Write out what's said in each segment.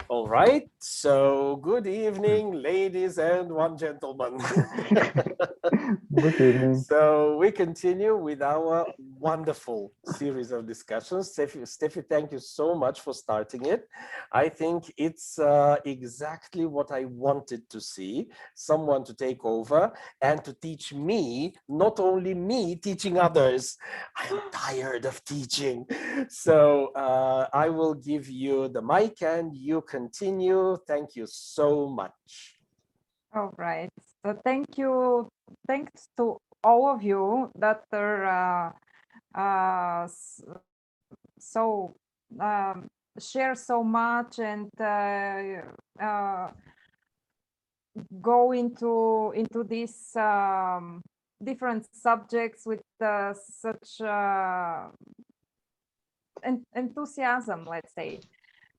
All right. So good evening, ladies and one gentleman. Good evening. So we continue with our wonderful series of discussions. Steffi, thank you so much for starting it. I think it's exactly what I wanted to see, someone to take over and to teach me, not only me teaching others. I am tired of teaching. So I will give you the mic and you continue. Thank you so much. All right. So thank you. Thanks to all of you that are so share so much and go into these different subjects with such enthusiasm, let's say.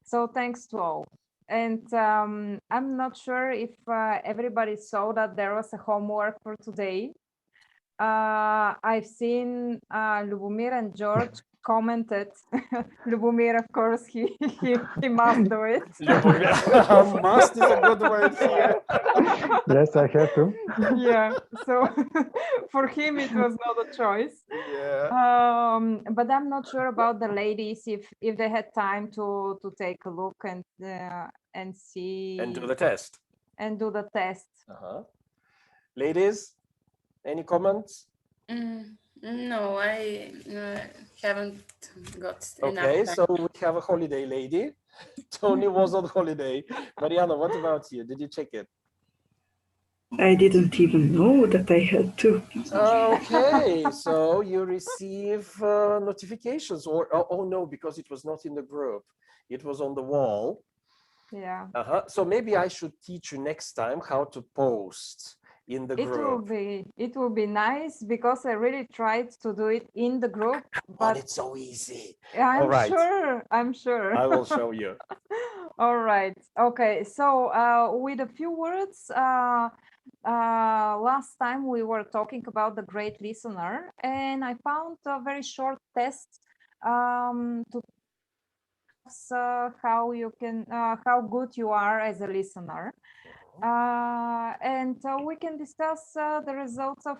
So thanks to all. And I'm not sure if everybody saw that there was a homework for today. I've seen Lubomir and George commented. Lubomir, of course, he must do it. Must is a good word here. Yes, I have to. Yeah, so for him it was not a choice. Yeah. But I'm not sure about the ladies if they had time to take a look and see And do the test. and do the test. Ladies, any comments? No, I haven't got enough Okay, time. so we have a holiday lady. Tony was on holiday. Mariana, what about you? Did you check it? I didn't even know that I had to. Okay, so you receive notifications oh no, because it was not in the group. It was on the wall. Yeah. So maybe I should teach you next time how to post in the group. It will be nice because I really tried to do it in the group, but it's so easy. I'm All right. sure. I'm sure. I will show you. All right. Okay. So with a few words, last time we were talking about the great listener, and I found a very short test to how you can how good you are as a listener. And we can discuss the results of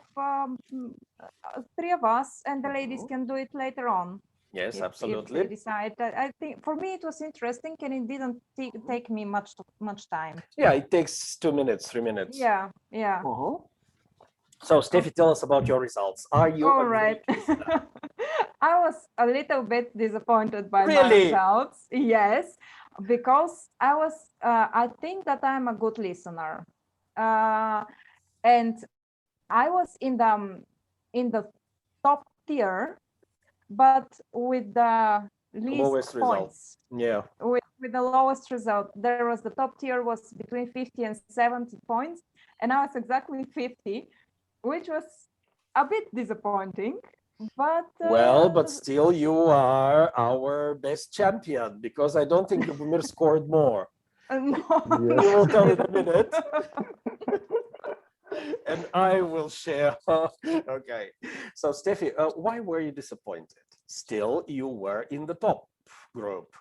three of us, and the ladies can do it later on. Yes, If absolutely. they decide. I think for me it was interesting, and it didn't take me much time. Yeah, it takes 2 minutes, 3 minutes. Yeah. So, Steffi, tell us about your results. Are you All a right. great listener? I was a little bit disappointed by my Really? results. Yes, because I think that I'm a good listener, and I was in the top tier, but with the least Lowest points. result. Yeah. With the lowest result. There was the top tier was between 50 and 70 points, and I was exactly 50, which was a bit disappointing. But Well, but still, you are our best champion because I don't think Lubomir scored more. no, You will tell in a minute. And I will share. Okay. So, Steffi, why were you disappointed? Still, you were in the top group.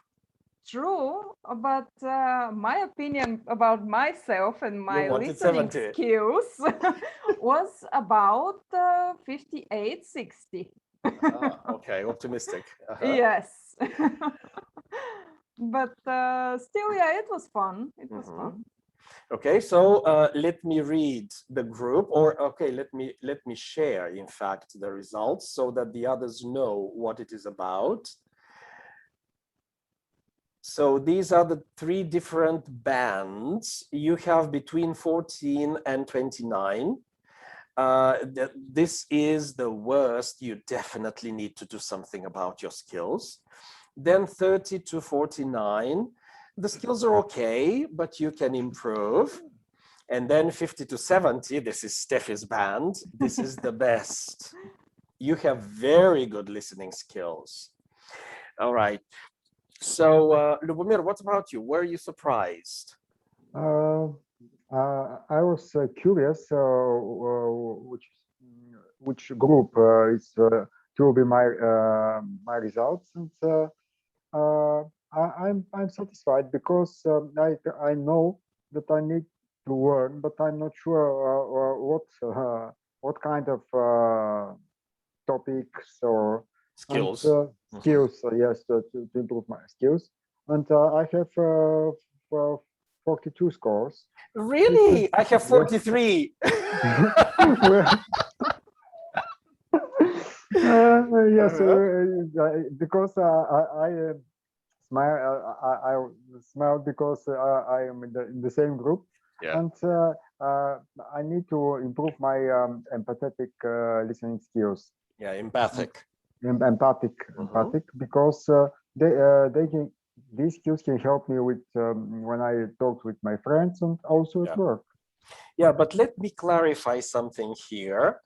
True, but my opinion about myself and my wanted listening 70. skills was about 58, 60. Okay, optimistic. Yes. But still, yeah, it was fun. It was fun. Okay, so let me read the group, or okay, let me share, in fact, the results so that the others know what it is about. So these are the 3 different bands. You have between 14 and 29. This is the worst. You definitely need to do something about your skills. Then 30 to 49. The skills are okay, but you can improve. And then 50 to 70, this is Steffi's band. This is the best. You have very good listening skills. All right. So, Lubomir, what about you? Were you surprised? I was curious which group is to be my results, and I'm satisfied because I know that I need to learn, but I'm not sure what kind of topics or Skills. skills. Yes, to improve my skills. And I have 42 scores. Really? I have Yes. 43. Yes, because I smile. I smile because I am in the same group, Yeah. and I need to improve my empathetic listening skills. Yeah, empathic. Empathic, because they can these skills can help me with when I talk with my friends and also at work. Yeah, but let me clarify something here.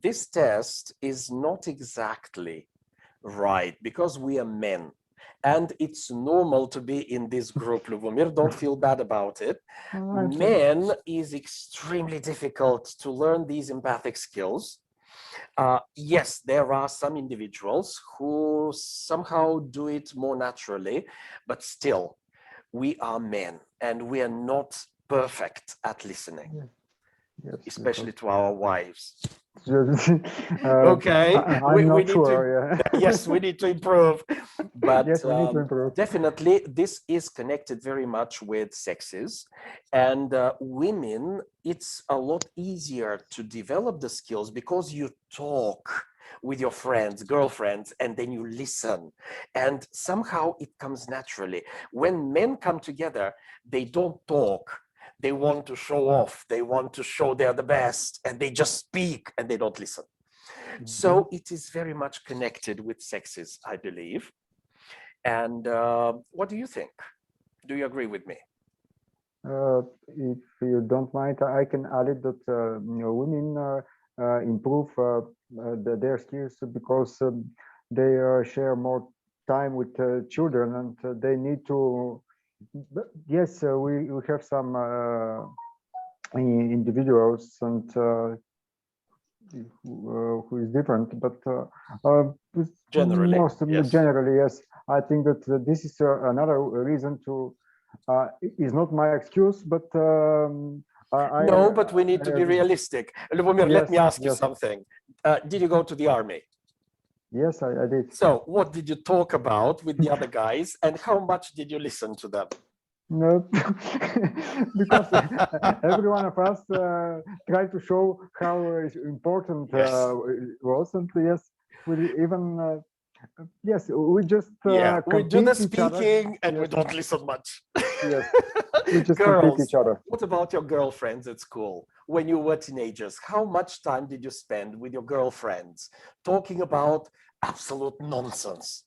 This test is not exactly right because we are men. And it's normal to be in this group, Lubomir. Don't feel bad about it. Men is extremely difficult to learn these empathic skills. Yes, there are some individuals who somehow do it more naturally, but still, we are men and we are not perfect at listening, Yes, especially to our wives. Okay, I'm not sure. Yes, we need to improve. But yes, we need to improve. Definitely, this is connected very much with sexes. And women, it's a lot easier to develop the skills because you talk with your friends, girlfriends, and then you listen. And somehow it comes naturally. When men come together, they don't talk. They want to show off. They want to show they're the best, and they just speak and they don't listen. So it is very much connected with sexes, I believe. And what do you think? Do you agree with me? If you don't mind, I can add it that women improve their skills because they share more time with children, and they need to. Yes, we have some individuals and who is different, but generally, yes. Generally, yes. I think that this is another reason to. Is not my excuse, but no, but we need to be realistic. Lubomir, let me ask you something. Did you go to the army? Yes, I did. So what did you talk about with the other guys, and how much did you listen to them? No, because every one of us tried to show how important was, and yes, we even yes, we just we do the speaking and yes. we don't listen much. Yes, we just Girls, compete each other. what about your girlfriends at school? When you were teenagers, how much time did you spend with your girlfriends talking about absolute nonsense?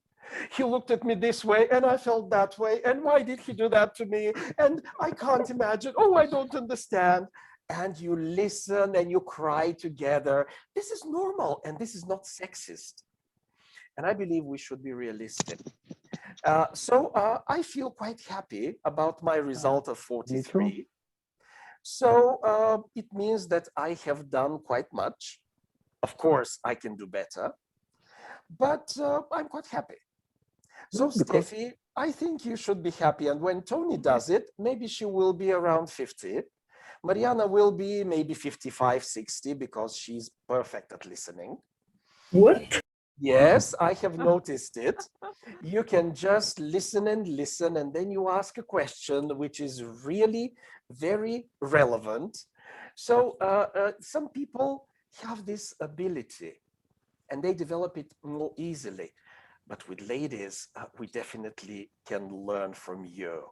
He looked at me this way and I felt that way. And why did he do that to me? And I can't imagine. Oh, I don't understand. And you listen and you cry together. This is normal and this is not sexist. And I believe we should be realistic. So I feel quite happy about my result of 43. So it means that I have done quite much. Of course, I can do better, but I'm quite happy. So Steffi, I think you should be happy. And when Tony does it, maybe she will be around 50. Mariana will be maybe 55, 60 because she's perfect at listening. What? Yes, I have noticed it. You can just listen, and then you ask a question which is really very relevant. So some people have this ability and they develop it more easily. But with ladies, we definitely can learn from you.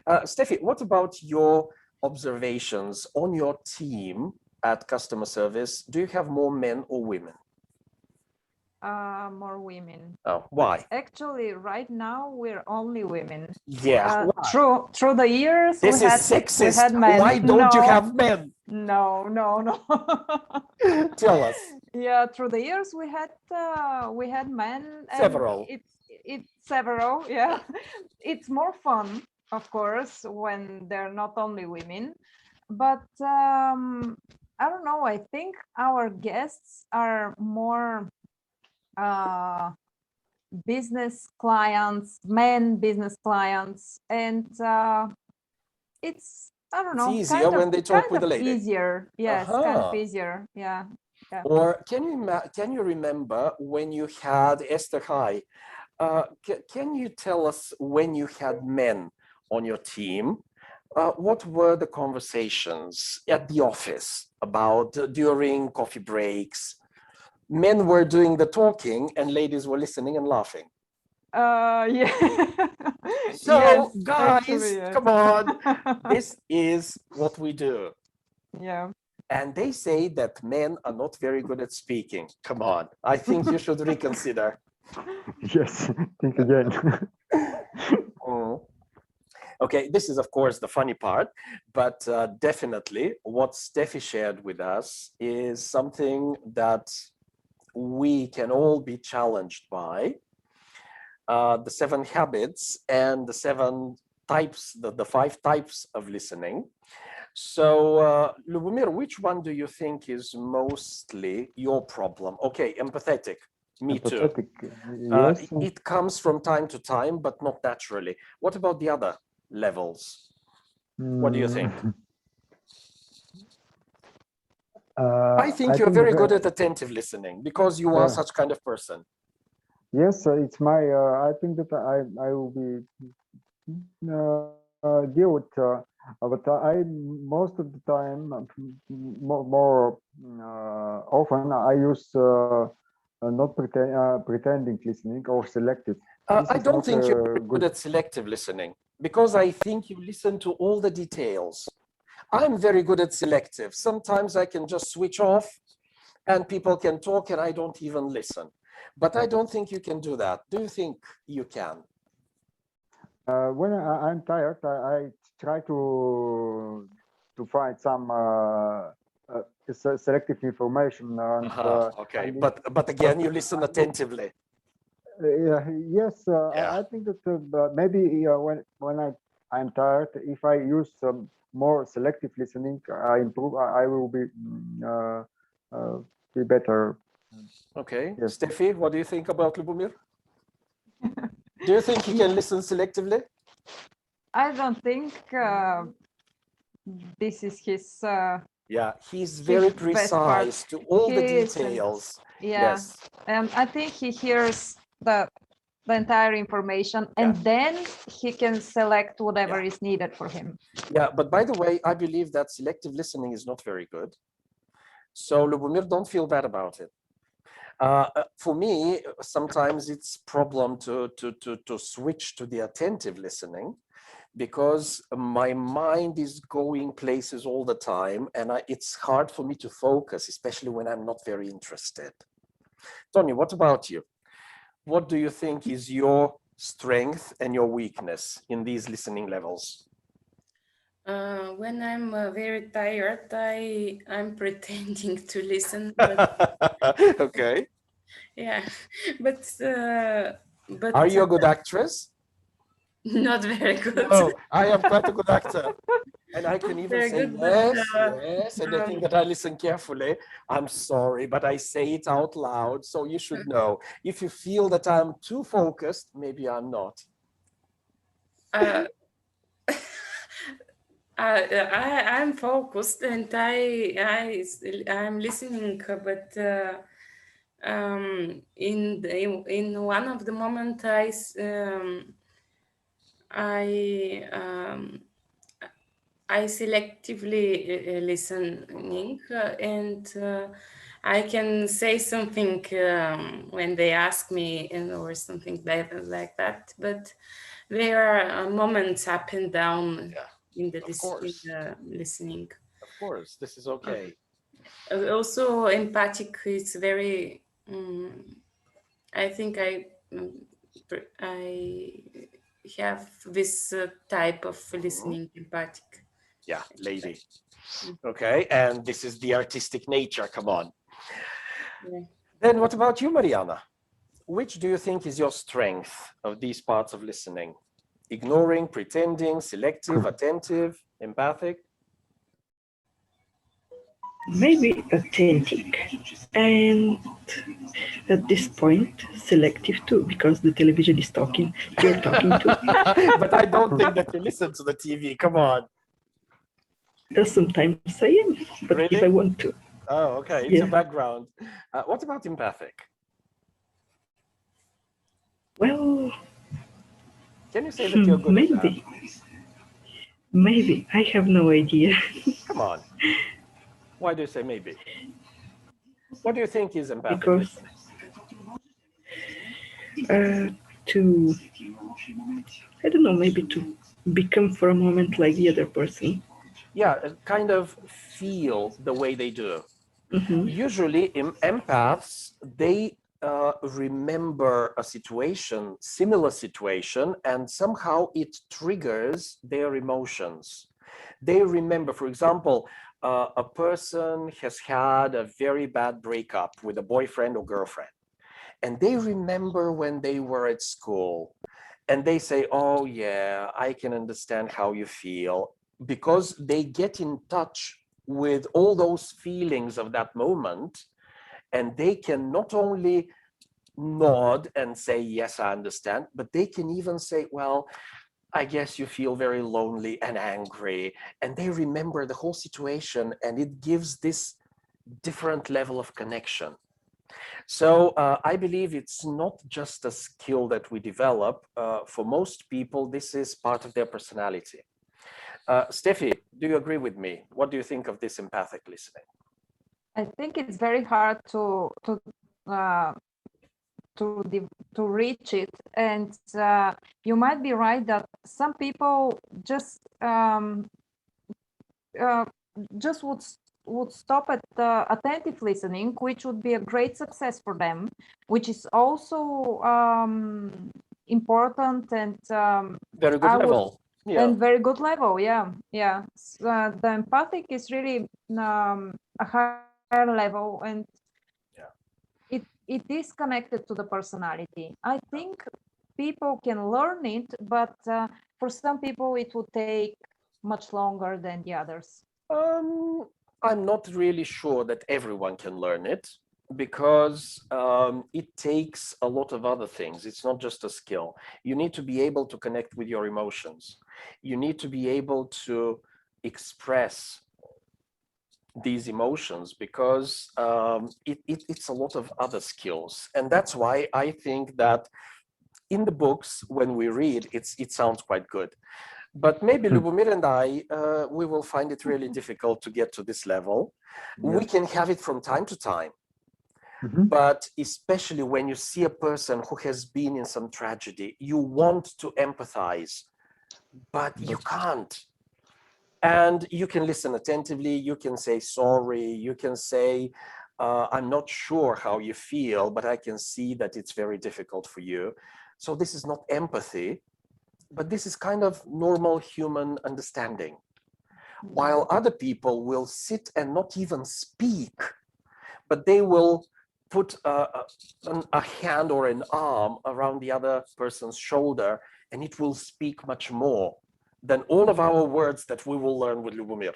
Steffi, what about your observations on your team at customer service? Do you have more men or women? More women. Oh, why? Actually, right now we're only women. Yeah. Through the years, this is sexist. We had men. Why don't you have men? No. Tell us. Yeah, through the years we had men. Several. It's several. Yeah, it's more fun, of course, when they're not only women. But I don't know. I think our guests are more business clients, men business clients, and it's, I don't It's know, easier when they talk with a lady. Easier, yes, kind of easier, yeah. Or can you remember when you had Esther? Hi, can you tell us when you had men on your team? What were the conversations at the office about during coffee breaks? Men were doing the talking and ladies were listening and laughing. Yeah. So yes, guys, actually, yes. come on, this is what we do. Yeah. And they say that men are not very good at speaking. Come on, I think you should reconsider. Yes, think again. Okay, this is of course the funny part, but definitely what Steffi shared with us is something that we can all be challenged by. The 7 habits and the 7 types, the 5 types of listening. So, Lubomir, which one do you think is mostly your problem? Okay, empathetic. Me Empathetic, too. yes. It comes from time to time, but not naturally. What about the other levels? What do you think? I think you're very good at attentive listening because you are such kind of person. Yes, it's my. I think that I will be deal with, but I most of the time, more often I use not pretending listening or selective. I don't think you're good at selective listening because I think you listen to all the details. I'm very good at selective. Sometimes I can just switch off and people can talk and I don't even listen. But I don't think you can do that. Do you think you can? When I'm tired, I try to find some selective information. And, okay, but again, you listen attentively. Yes, I think that maybe when I'm tired, if I use more selective listening, I improve. I will be better. Okay, yes. Steffi, what do you think about Lubomir? Do you think he can listen selectively? I don't think this is his. Yeah, he's very precise to all the details. Yeah, yes. And I think he hears the entire information and then he can select whatever is needed for him. Yeah, but by the way, I believe that selective listening is not very good. So Lubomir, don't feel bad about it. For me, sometimes it's problem to switch to the attentive listening because my mind is going places all the time and it's hard for me to focus, especially when I'm not very interested. Tony, what about you? What do you think is your strength and your weakness in these listening levels? When I'm very tired, I'm pretending to listen. But okay. Yeah, but are you a good actress? Not very good. No, I am quite a good actor. And I can even say good, yes, yes, and I think that I listen carefully. I'm sorry, but I say it out loud, so you should know. If you feel that I'm too focused, maybe I'm not. I'm focused and I'm listening, but in one of the moments I selectively listening and I can say something when they ask me or something like that. But there are moments up and down in the listening. Of course, this is okay. Also, empathic is very. I think I have this type of listening, empathic. Yeah, lady. Okay, and this is the artistic nature, come on. Yeah. Then what about you, Mariana? Which do you think is your strength of these parts of listening? Ignoring, pretending, selective, attentive, empathic? Maybe authentic. And at this point, selective too, because the television is talking. You're talking too. But I don't think that you listen to the TV. Come on. Sometimes I am, but if I Really? want to. Oh, okay. It's a Yeah. background. What about empathic? Well, Can you say that you're good at that? maybe. Maybe. I have no idea. Come on. Why do you say maybe? What do you think is empathic Because listening? to, I don't know, maybe to become for a moment like the other person. Yeah, kind of feel the way they do. Usually, empaths, they remember a situation, similar situation, and somehow it triggers their emotions. They remember, for example, a person has had a very bad breakup with a boyfriend or girlfriend, and they remember when they were at school, and they say, oh yeah, I can understand how you feel, because they get in touch with all those feelings of that moment, and they can not only nod and say, yes, I understand, but they can even say, well, I guess you feel very lonely and angry, and they remember the whole situation, and it gives this different level of connection. So I believe it's not just a skill that we develop. For most people, this is part of their personality. Steffi, do you agree with me? What do you think of this empathic listening? I think it's very hard uh, to reach it, and you might be right that some people uh, just would stop at attentive listening, which would be a great success for them, which is also important and Very good level. Yeah. and very good level. Yeah. The empathic is really a higher level, and it is connected to the personality. I think people can learn it, but for some people it would take much longer than the others. I'm not really sure that everyone can learn it, because it takes a lot of other things. It's not just a skill. You need to be able to connect with your emotions. You need to be able to express these emotions, because it's a lot of other skills. And that's why I think that in the books, when we read, it sounds quite good. But maybe Lubomir and I, we will find it really difficult to get to this level. Yes. We can have it from time to time, but especially when you see a person who has been in some tragedy, you want to empathize, but you can't. And you can listen attentively, you can say sorry, you can say, I'm not sure how you feel, but I can see that it's very difficult for you. So this is not empathy, but this is kind of normal human understanding. While other people will sit and not even speak, but they will put a hand or an arm around the other person's shoulder, and it will speak much more than all of our words that we will learn with Lubomir,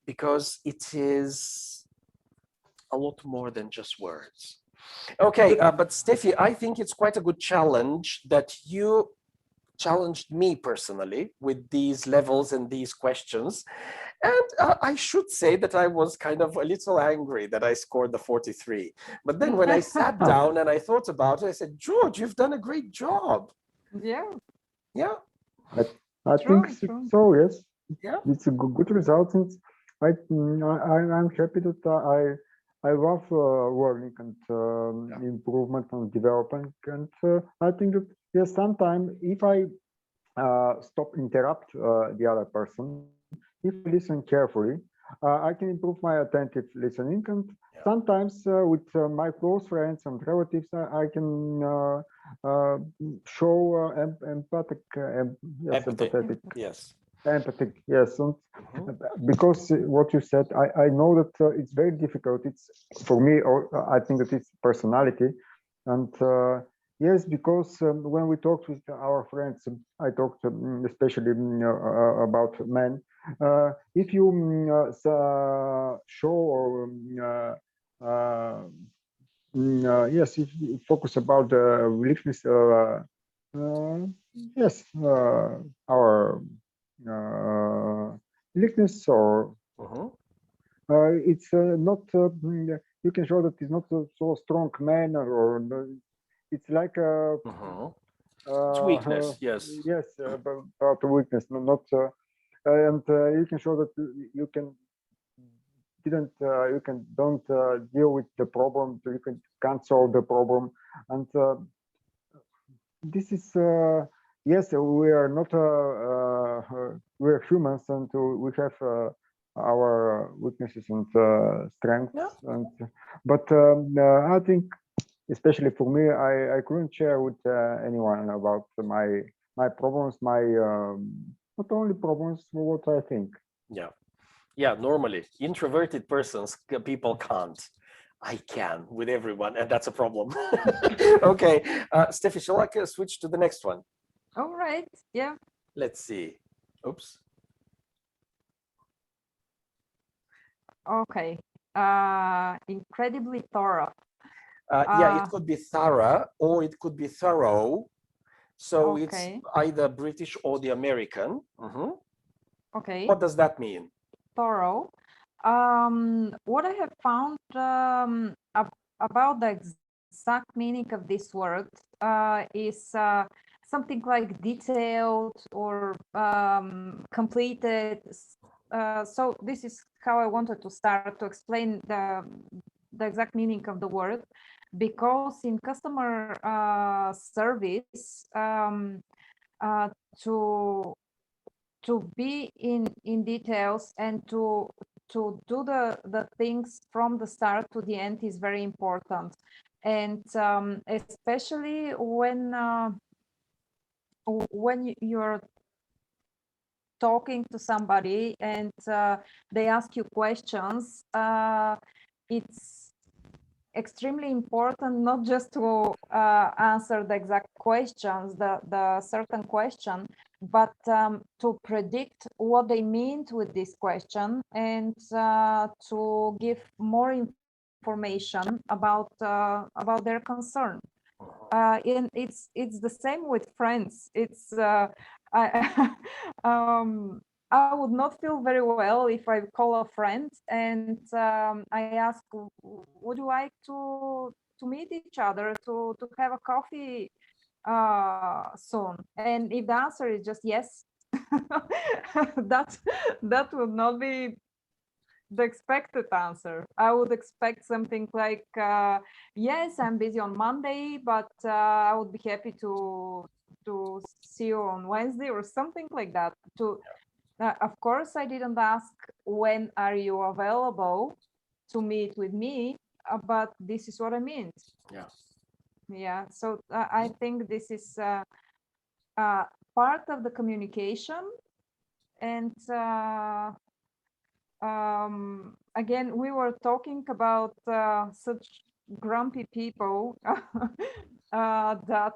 because it is a lot more than just words. Okay, but Steffi, I think it's quite a good challenge that you challenged me personally with these levels and these questions. And I should say that I was kind of a little angry that I scored the 43. But then when I sat down and I thought about it, I said, George, you've done a great job. Yeah. Yeah. I True, think true. so, yes. Yeah. It's a good result. Since I'm happy that I love learning and improvement and development. And I think that, yes, sometimes if I stop interrupt the other person, if I listen carefully, I can improve my attentive listening. And sometimes with my close friends and relatives, I can show empathic, yes, empathetic. Yes. Empathic, yes, and because what you said, I know that it's very difficult. It's for me, or I think that it's personality, and yes, because when we talked with our friends, I talked especially about men. If you show or yes, if you focus about weakness, yes, our weakness, or it's not. You can show that it's not so strong man, or it's like a. It's weakness, yes. Yes, about weakness, not. And you can show that you can didn't you can don't deal with the problem, so you can't solve the problem, and this is yes, we are not we are humans, and we have our weaknesses and strengths. Yeah. And but I think, especially for me, I couldn't share with anyone about my problems, my not only problems, what I think. Yeah, normally introverted people can't. I can with everyone, and that's a problem. Okay, Steffi, shall I switch to the next one? All right. Yeah. Let's see. Oops. Okay. Incredibly thorough. Yeah, it could be thorough or it could be thorough. So it's Okay. either British or the American. Okay. What does that mean? Thorough. What I have found about the exact meaning of this word is something like detailed or completed. So this is how I wanted to start to explain the exact meaning of the word, because in customer service, to be in details and to do the things from the start to the end is very important, and especially when you're talking to somebody and they ask you questions, it's extremely important not just to answer the exact questions, the certain question, but to predict what they meant with this question, and to give more information about their concern. And it's the same with friends. It's I I would not feel very well if I call a friend and I ask, would you like to meet each other, to have a coffee soon? And if the answer is just yes, that that would not be the expected answer. I would expect something like, yes, I'm busy on Monday, but I would be happy to see you on Wednesday, or something like that. Of course, I didn't ask when are you available to meet with me, but this is what I meant. Yeah. So I think this is part of the communication, and again, we were talking about such grumpy people that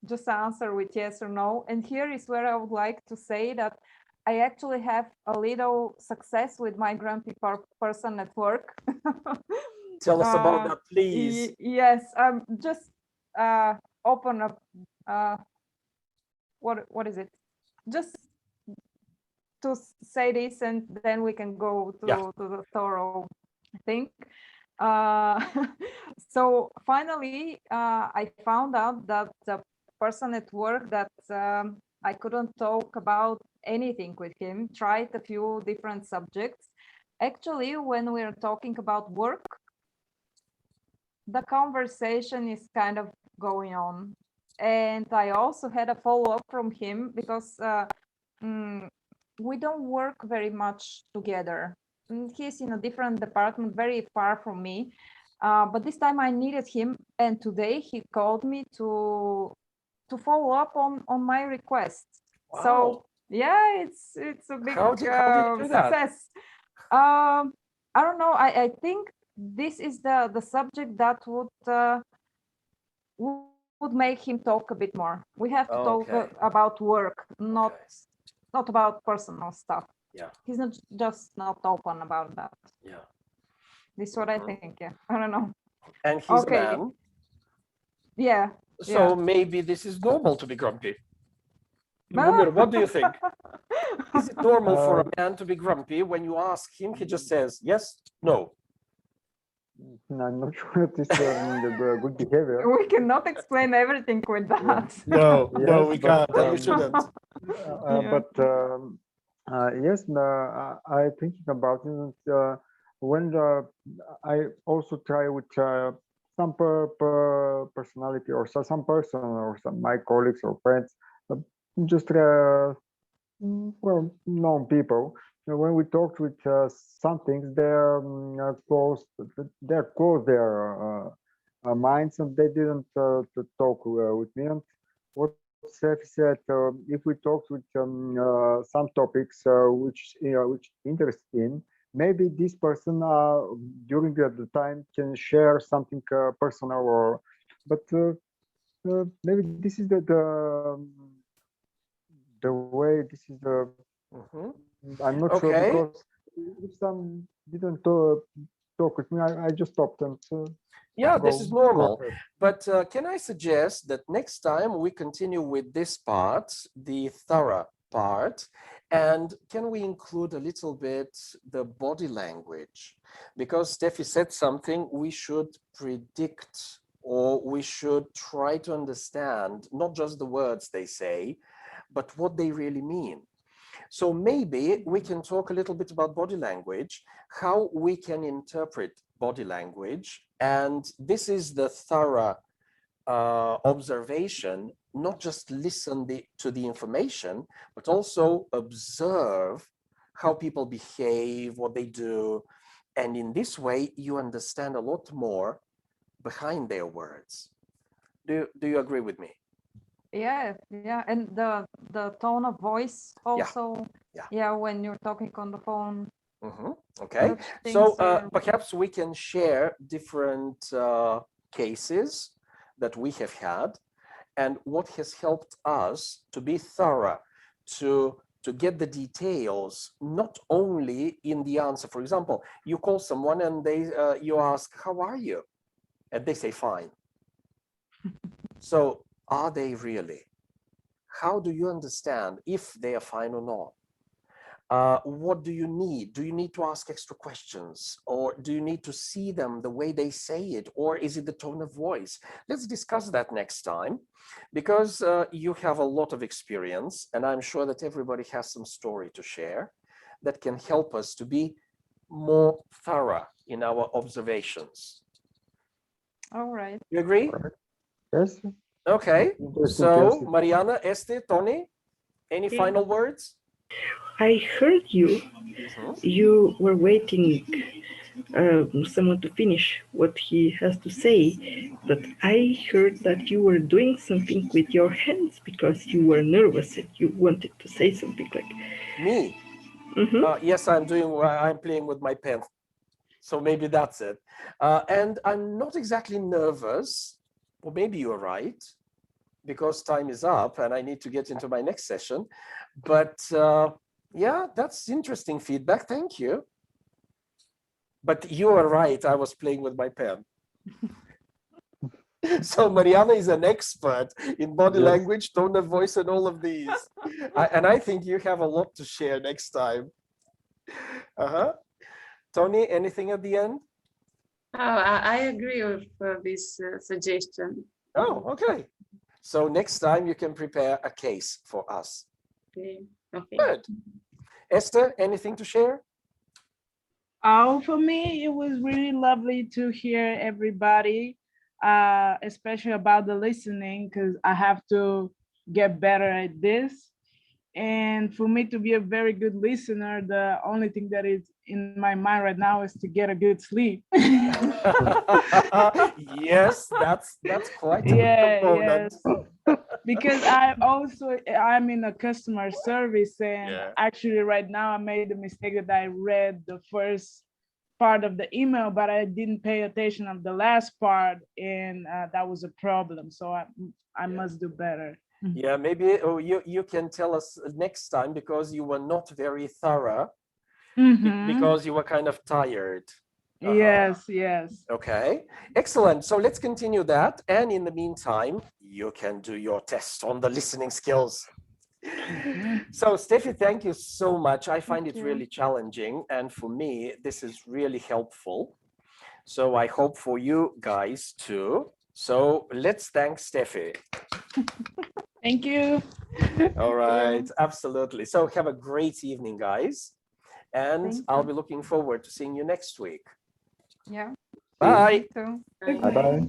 just answer with yes or no. And here is where I would like to say that I actually have a little success with my grumpy person at work. Tell us about that, please. Yes, just open up. What is it? Just to say this, and then we can go to the thorough thing. So finally, I found out that the person at work that I couldn't talk about anything with him, tried a few different subjects. Actually, when we're talking about work, the conversation is kind of going on. And I also had a follow-up from him because we don't work very much together. He's in a different department, very far from me. But this time I needed him, and today he called me to follow up on my request. Wow. So yeah, it's a big how did you do success. I don't know. I think this is the subject that would make him talk a bit more. We have to talk about work, not about personal stuff. Yeah. He's not just not open about that. Yeah. This is what I think. Yeah, I don't know. And he's a Okay. man. Yeah. So maybe this is normal to be grumpy. Lumir, what do you think? Is it normal for a man to be grumpy? When you ask him, he just says yes, no. I'm not sure that is the good behavior. We cannot explain everything with that. No, no, Yes, we but, can't, and we shouldn't. But yes, I thinking about it. When I also try with some personality or some person or some my colleagues or friends, just well known people. When we talked with some things, they're close their minds, and they didn't to talk with me. And what Steffi said, if we talked with some topics which interest in, maybe this person during the time can share something personal, or but maybe this is the way. This is the I'm not sure, Okay. because if some didn't talk with me, I just stopped and Yeah, this is normal. ahead. But can I suggest that next time we continue with this part, the thorough part, and can we include a little bit the body language? Because Steffi said something we should predict, or we should try to understand not just the words they say, but what they really mean. So maybe we can talk a little bit about body language, how we can interpret body language. And this is the thorough observation, not just listen to the information, but also observe how people behave, what they do. And in this way, you understand a lot more behind their words. Do you agree with me? Yeah, yeah, and the tone of voice also. Yeah. When you're talking on the phone. Okay, so perhaps we can share different cases that we have had and what has helped us to be thorough, to get the details, not only in the answer. For example, you call someone and you ask, how are you? And they say, fine. So are they really? How do you understand if they are fine or not? What do you need? Do you need to ask extra questions? Or do you need to see them the way they say it? Or is it the tone of voice? Let's discuss that next time, because you have a lot of experience, and I'm sure that everybody has some story to share that can help us to be more thorough in our observations. All right. You agree? Yes. Okay. So, Mariana, Este, Tony, any final words? I heard you. You were waiting someone to finish what he has to say, but I heard that you were doing something with your hands because you were nervous and you wanted to say something like. Me? Yes, I'm playing with my pen. So maybe that's it. And I'm not exactly nervous. Well, maybe you're right, because time is up and I need to get into my next session. But yeah, that's interesting feedback. Thank you. But you are right. I was playing with my pen. So Mariana is an expert in body language, tone of voice, and all of these. And I think you have a lot to share next time. Tony, anything at the end? Oh, I agree with this suggestion. Oh, okay. So next time you can prepare a case for us. Okay. Good. Esther, anything to share? Oh, for me, it was really lovely to hear everybody, especially about the listening, because I have to get better at this. And for me to be a very good listener, the only thing that is in my mind right now is to get a good sleep. Yes, that's quite a good component. Yes. Because I'm in a customer service, and actually right now I made the mistake that I read the first part of the email, but I didn't pay attention of the last part, and that was a problem. So I must do better. Yeah, maybe you can tell us next time, because you were not very thorough, because you were kind of tired. Yes, yes. Okay, excellent. So let's continue that. And in the meantime, you can do your test on the listening skills. So Steffi, thank you so much. I find it really challenging. And for me, this is really helpful. So I hope for you guys too. So let's thank Steffi. Thank you. All right, absolutely. So have a great evening, guys. And Thank I'll you. be looking forward to seeing you next week. Yeah. Bye. So. Bye bye.